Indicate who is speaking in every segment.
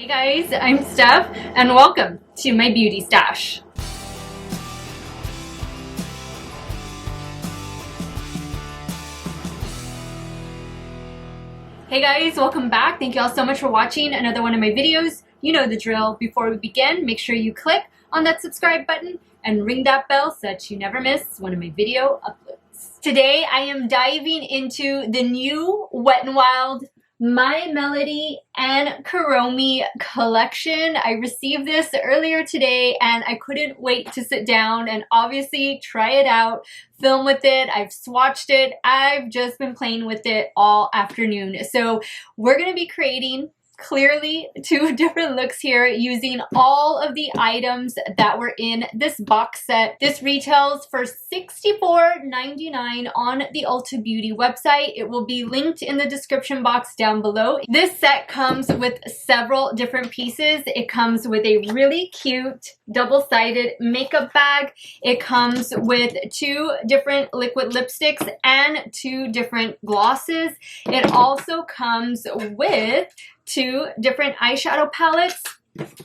Speaker 1: Hey guys, I'm Steff and welcome to my beauty stash. Hey guys, welcome back. Thank you all so much for watching another one of my videos. You know the drill. Before we begin, make sure you click on that subscribe button and ring that bell so that you never miss one of my video uploads. Today I am diving into the new Wet n Wild My Melody and Kuromi collection. I received this earlier today and I couldn't wait to sit down and obviously try it out, film with it. I've swatched it. I've just been playing with it all afternoon. So we're going to be creating clearly two different looks here using all of the items that were in this box set. This retails for $64.99 on the Ulta Beauty website. It will be linked in the description box down below. This set comes with several different pieces. It comes with a really cute double-sided makeup bag. It comes with two different liquid lipsticks and two different glosses. It also comes with two different eyeshadow palettes,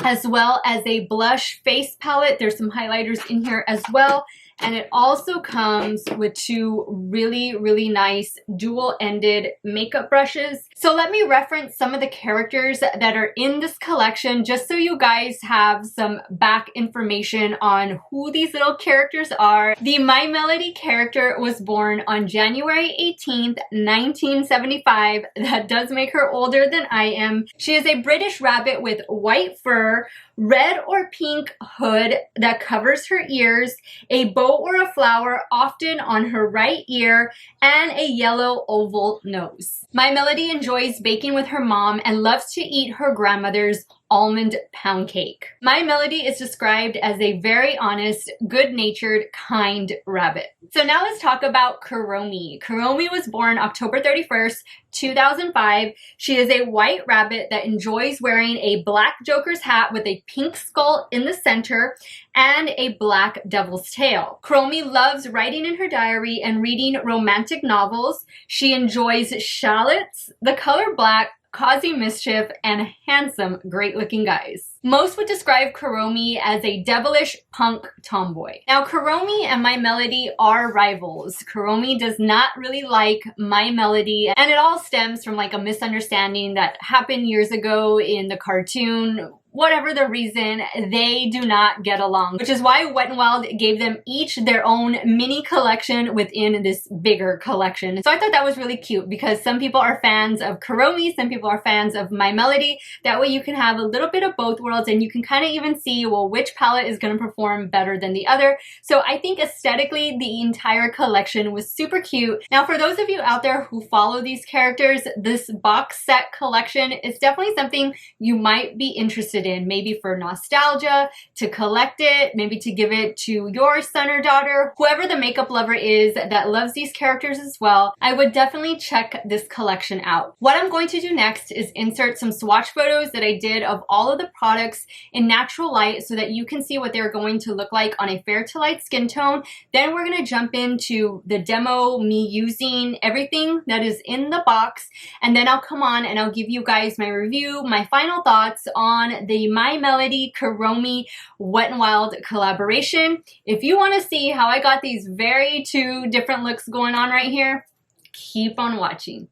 Speaker 1: as well as a blush face palette. There's some highlighters in here as well. And it also comes with two really nice dual-ended makeup brushes. So let me reference some of the characters that are in this collection just so you guys have some back information on who these little characters are. The My Melody character was born on January 18th, 1975. That does make her older than I am. She is a British rabbit with white fur, red or pink hood that covers her ears, a bow or a flower often on her right ear, and a yellow oval nose. My Melody enjoys baking with her mom and loves to eat her grandmother's almond pound cake. My Melody is described as a very honest, good-natured, kind rabbit. So now let's talk about Kuromi. Kuromi was born October 31st, 2005. She is a white rabbit that enjoys wearing a black Joker's hat with a pink skull in the center and a black devil's tail. Kuromi loves writing in her diary and reading romantic novels. She enjoys shallots, the color black, causing mischief, and handsome, great-looking guys. Most would describe Kuromi as a devilish punk tomboy. Now, Kuromi and My Melody are rivals. Kuromi does not really like My Melody, and it all stems from like a misunderstanding that happened years ago in the cartoon. Whatever the reason, they do not get along, which is why Wet n Wild gave them each their own mini collection within this bigger collection. So I thought that was really cute because some people are fans of Kuromi, some people are fans of My Melody. That way you can have a little bit of both worlds and you can kind of even see, well, which palette is going to perform better than the other. So I think aesthetically, the entire collection was super cute. Now, for those of you out there who follow these characters, this box set collection is definitely something you might be interested in, maybe for nostalgia, to collect it, maybe to give it to your son or daughter, whoever the makeup lover is that loves these characters as well. I would definitely check this collection out. What I'm going to do next is insert some swatch photos that I did of all of the products in natural light so that you can see what they're going to look like on a fair to light skin tone. Then we're going to jump into the demo, me using everything that is in the box, and then I'll come on and I'll give you guys my review, my final thoughts on the My Melody Kuromi Wet n Wild collaboration. If you want to see how I got these very two different looks going on right here, keep on watching.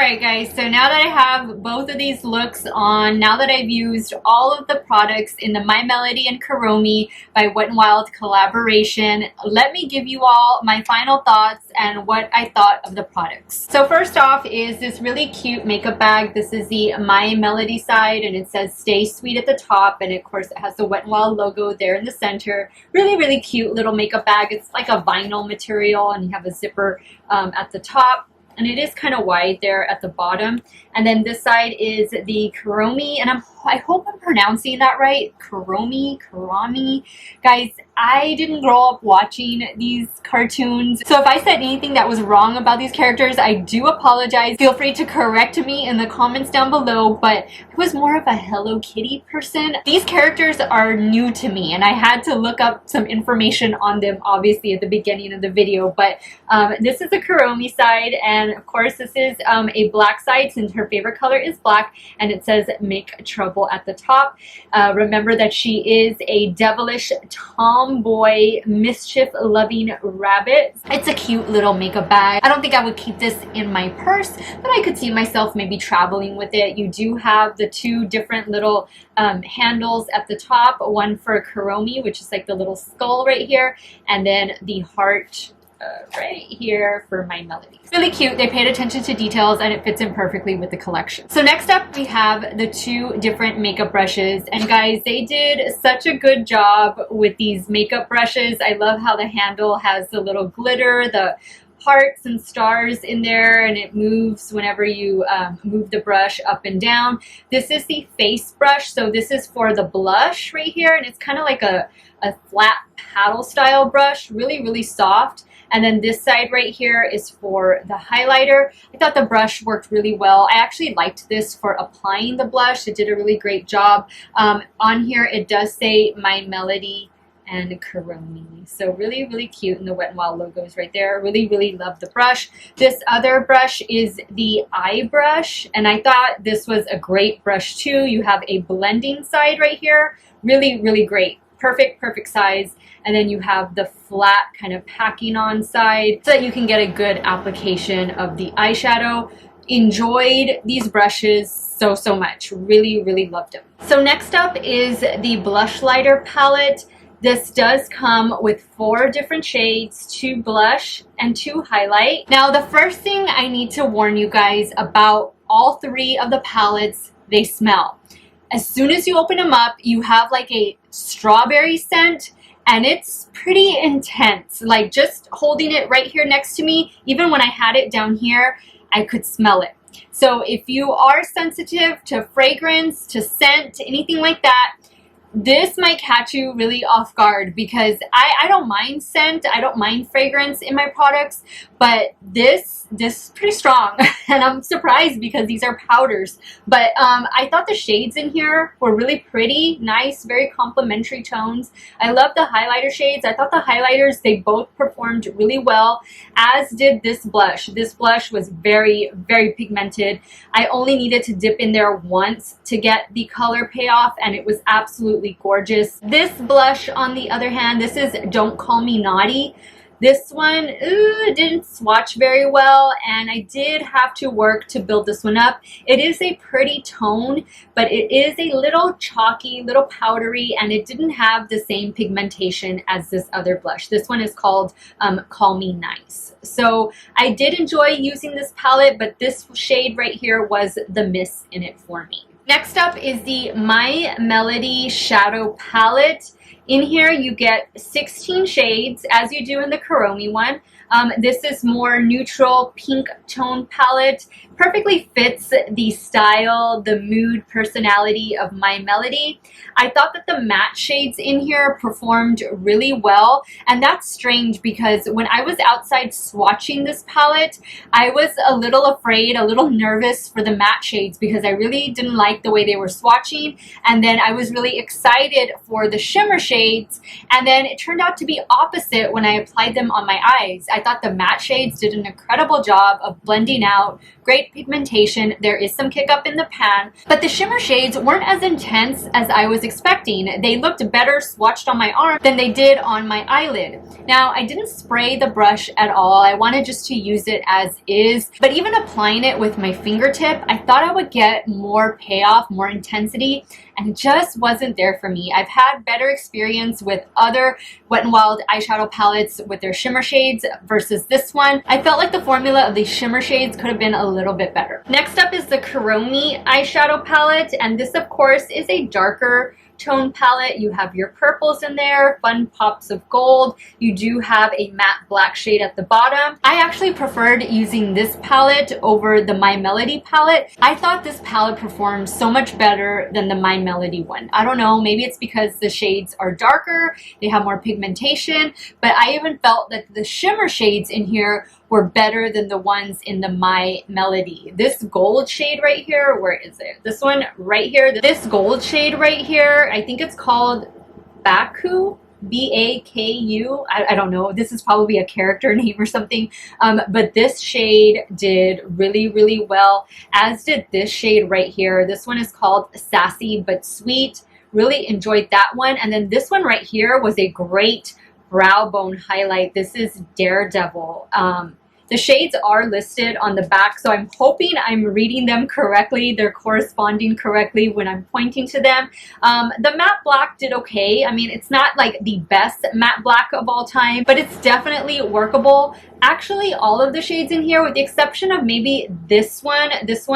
Speaker 1: Alright guys, so now that I have both of these looks on, now that I've used all of the products in the My Melody and Kuromi by Wet n Wild collaboration, let me give you all my final thoughts and what I thought of the products. So first off is this really cute makeup bag. This is the My Melody side and it says Stay Sweet at the top, and of course it has the Wet n Wild logo there in the center. Really cute little makeup bag. It's like a vinyl material and you have a zipper at the top. And it is kind of wide there at the bottom. And then this side is the Kuromi, and I hope I'm pronouncing that right. Kuromi. Guys, I didn't grow up watching these cartoons, so if I said anything that was wrong about these characters, I do apologize. Feel free to correct me in the comments down below, but I was more of a Hello Kitty person. These characters are new to me, and I had to look up some information on them, obviously, at the beginning of the video. But this is the Kuromi side, and of course, this is a black side since her favorite color is black, and it says Make Trouble at the top. Remember that she is a devilish tomboy, mischief-loving rabbit. It's a cute little makeup bag. I don't think I would keep this in my purse, but I could see myself maybe traveling with it. You do have the two different little handles at the top, one for Kuromi, which is like the little skull right here, and then the heart right here for My Melody. Really cute. They paid attention to details and it fits in perfectly with the collection. So next up we have the two different makeup brushes, and guys, they did such a good job with these makeup brushes. I love how the handle has the little glitter, the hearts and stars in there, and it moves whenever you move the brush up and down. This is the face brush, so this is for the blush right here, and it's kind of like a flat paddle style brush, really soft. And then this side right here is for the highlighter. I thought the brush worked really well. I actually liked this for applying the blush. It did a really great job. On here it does say My Melody and Kuromi. So really cute, and the Wet n Wild logo is right there. Really love the brush. This other brush is the eye brush, and I thought this was a great brush too. You have a blending side right here. Really great. Perfect size. And then you have the flat kind of packing on side so that you can get a good application of the eyeshadow. Enjoyed these brushes so much. Really loved them. So next up is the Blushlighter Palette. This does come with 4 different shades, 2 blush and 2 highlight. Now the first thing I need to warn you guys about all 3 of the palettes, they smell. As soon as you open them up, you have like a strawberry scent, and it's pretty intense. Like just holding it right here next to me, even when I had it down here, I could smell it. So if you are sensitive to fragrance, to scent, to anything like that, this might catch you really off guard, because I don't mind scent, I don't mind fragrance in my products, but this is pretty strong and I'm surprised because these are powders. But I thought the shades in here were really pretty, nice, very complementary tones. I love the highlighter shades. I thought the highlighters, they both performed really well, as did this blush. This blush was very pigmented. I only needed to dip in there once to get the color payoff, and it was absolutely gorgeous. This blush, on the other hand, this is Don't Call Me Naughty. This one didn't swatch very well, and I did have to work to build this one up. It is a pretty tone, but it is a little chalky, little powdery, and it didn't have the same pigmentation as this other blush. This one is called Call Me Nice. So I did enjoy using this palette, but this shade right here was the miss in it for me. Next up is the My Melody Shadow Palette. In here you get 16 shades, as you do in the Kuromi one. This is more neutral pink tone palette. Perfectly fits the style, the mood, personality of My Melody. I thought that the matte shades in here performed really well, and that's strange because when I was outside swatching this palette, I was a little afraid, a little nervous for the matte shades because I really didn't like the way they were swatching, and then I was really excited for the shimmer shades shades, and then it turned out to be opposite when I applied them on my eyes. I thought the matte shades did an incredible job of blending out, great pigmentation. There is some kick up in the pan, but the shimmer shades weren't as intense as I was expecting. They looked better swatched on my arm than they did on my eyelid. Now, I didn't spray the brush at all. I wanted just to use it as is, but even applying it with my fingertip, I thought I would get more payoff, more intensity, and it just wasn't there for me. I've had better experience with other Wet n Wild eyeshadow palettes with their shimmer shades versus this one. I felt like the formula of these shimmer shades could have been a little bit better. Next up is the Kuromi eyeshadow palette, and this of course is a darker tone palette. You have your purples in there, fun pops of gold. You do have a matte black shade at the bottom. I actually preferred using this palette over the My Melody palette. I thought this palette performed so much better than the My Melody one. I don't know, maybe it's because the shades are darker, they have more pigmentation, but I even felt that the shimmer shades in here were better than the ones in the My Melody. This gold shade right here, where is it? This one right here, this gold shade right here, I think it's called Baku, B-A-K-U. I don't know. This is probably a character name or something. But this shade did really, really well, as did this shade right here. This one is called Sassy But Sweet. Really enjoyed that one. And then this one right here was a great brow bone highlight. This is Daredevil. The shades are listed on the back, so I'm hoping I'm reading them correctly. They're corresponding correctly when I'm pointing to them. The matte black did okay. I mean, it's not like the best matte black of all time, but it's definitely workable. Actually, all of the shades in here, with the exception of maybe this one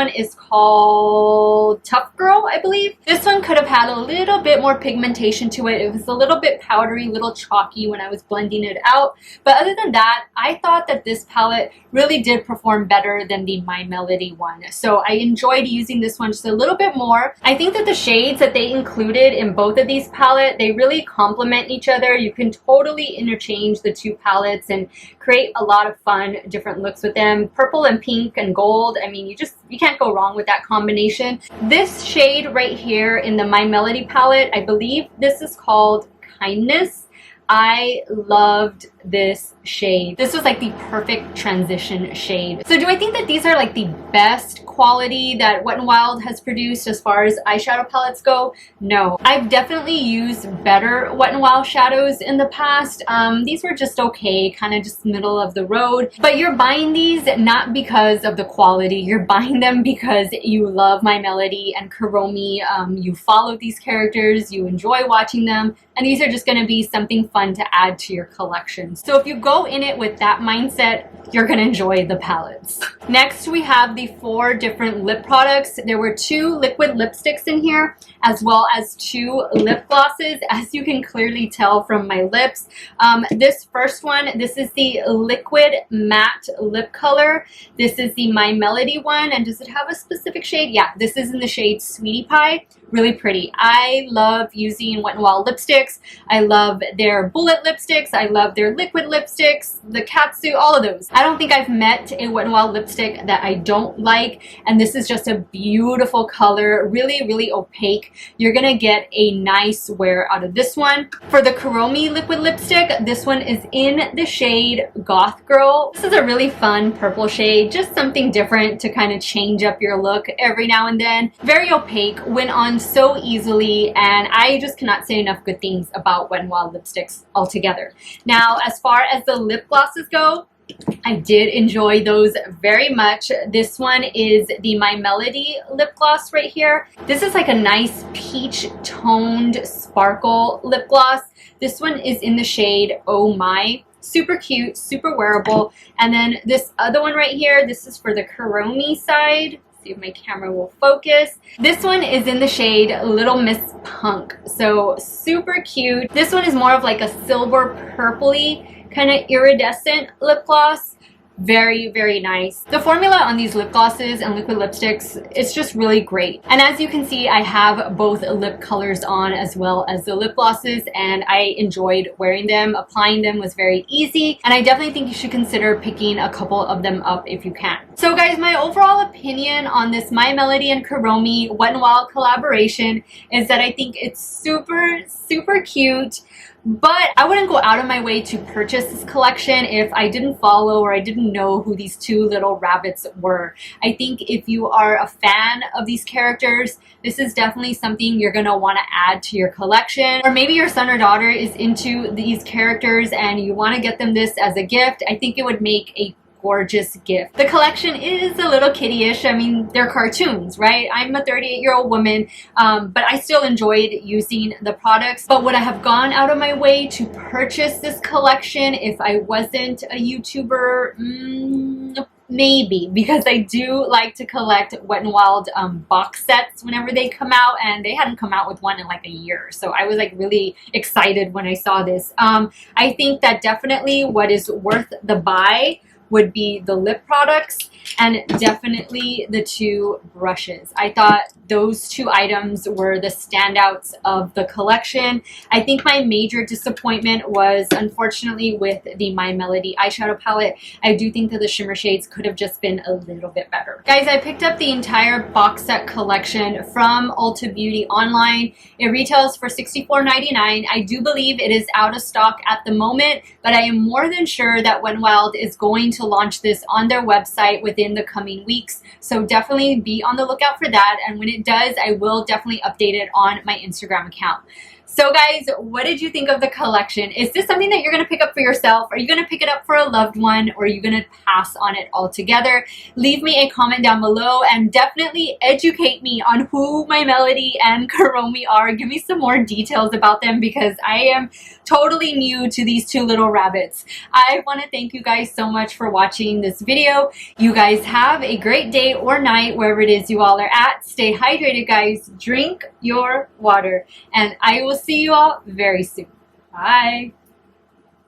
Speaker 1: is called Tough Girl, I believe. This one could have had a little bit more pigmentation to it. It was a little bit powdery, a little chalky when I was blending it out. But other than that, I thought that this palette really did perform better than the My Melody one. So I enjoyed using this one just a little bit more. I think that the shades that they included in both of these palettes, they really complement each other. You can totally interchange the two palettes and create a lot of fun different looks with them. Purple and pink and gold, I mean, you can't go wrong with that combination. This shade right here in the My Melody palette, I believe this is called Kindness. I loved this shade. This was like the perfect transition shade. So do I think that these are like the best quality that Wet n Wild has produced as far as eyeshadow palettes go? No. I've definitely used better Wet n Wild shadows in the past. These were just okay, kind of just middle of the road. But you're buying these not because of the quality. You're buying them because you love My Melody and Kuromi. You follow these characters, you enjoy watching them, and these are just going to be something fun to add to your collection. So if you go in it with that mindset, you're gonna enjoy the palettes. Next, we have the 4 different lip products. There were 2 liquid lipsticks in here, as well as 2 lip glosses, as you can clearly tell from my lips. This first one, this is the liquid matte lip color. This is the My Melody one, and does it have a specific shade? Yeah, this is in the shade Sweetie Pie. Really pretty. I love using Wet n Wild lipsticks. I love their bullet lipsticks. I love their liquid lipsticks, the catsuit, all of those. I don't think I've met a Wet n Wild lipstick that I don't like, and this is just a beautiful color, really, really opaque. You're gonna get a nice wear out of this one. For the Kuromi liquid lipstick, this one is in the shade Goth Girl. This is a really fun purple shade, just something different to kind of change up your look every now and then. Very opaque, went on so easily, and I just cannot say enough good things about Wet n Wild lipsticks altogether. Now, as far as the lip glosses go, I did enjoy those very much. This one is the My Melody lip gloss right here. This is like a nice peach toned sparkle lip gloss. This one is in the shade Oh My. Super cute, super wearable. And then this other one right here, this is for the Kuromi side. See if my camera will focus. This one is in the shade Little Miss Punk. So super cute. This one is more of like a silver purpley kind of iridescent lip gloss. Very, very nice. The formula on these lip glosses and liquid lipsticks, it's just really great. And as you can see, I have both lip colors on as well as the lip glosses, and I enjoyed wearing them. Applying them was very easy, and I definitely think you should consider picking a couple of them up if you can. So guys, my overall opinion on this My Melody and Kuromi Wet n Wild collaboration is that I think it's super, super cute. But I wouldn't go out of my way to purchase this collection if I didn't follow or I didn't know who these two little rabbits were. I think if you are a fan of these characters, this is definitely something you're going to want to add to your collection. Or maybe your son or daughter is into these characters and you want to get them this as a gift. I think it would make a gorgeous gift. The collection is a little kiddie-ish. I mean, they're cartoons, right? I'm a 38-year-old woman, but I still enjoyed using the products. But would I have gone out of my way to purchase this collection if I wasn't a YouTuber? Maybe, because I do like to collect Wet n Wild box sets whenever they come out, and they hadn't come out with one in like a year. So I was like really excited when I saw this. I think that definitely what is worth the buy would be the lip products and definitely the two brushes. I thought those two items were the standouts of the collection. I think my major disappointment was unfortunately with the My Melody eyeshadow palette. I do think that the shimmer shades could have just been a little bit better. Guys, I picked up the entire box set collection from Ulta Beauty online. It retails for $64.99. I do believe it is out of stock at the moment, but I am more than sure that Wet n Wild is going to launch this on their website within the coming weeks. So definitely be on the lookout for that. And when it does, I will definitely update it on my Instagram account. So guys, what did you think of the collection? Is this something that you're going to pick up for yourself? Are you going to pick it up for a loved one? Or are you going to pass on it altogether? Leave me a comment down below and definitely educate me on who My Melody and Kuromi are. Give me some more details about them because I am totally new to these two little rabbits. I want to thank you guys so much for watching this video. You guys have a great day or night wherever it is you all are at. Stay hydrated, guys. Drink your water. And I will see you all very soon. Bye.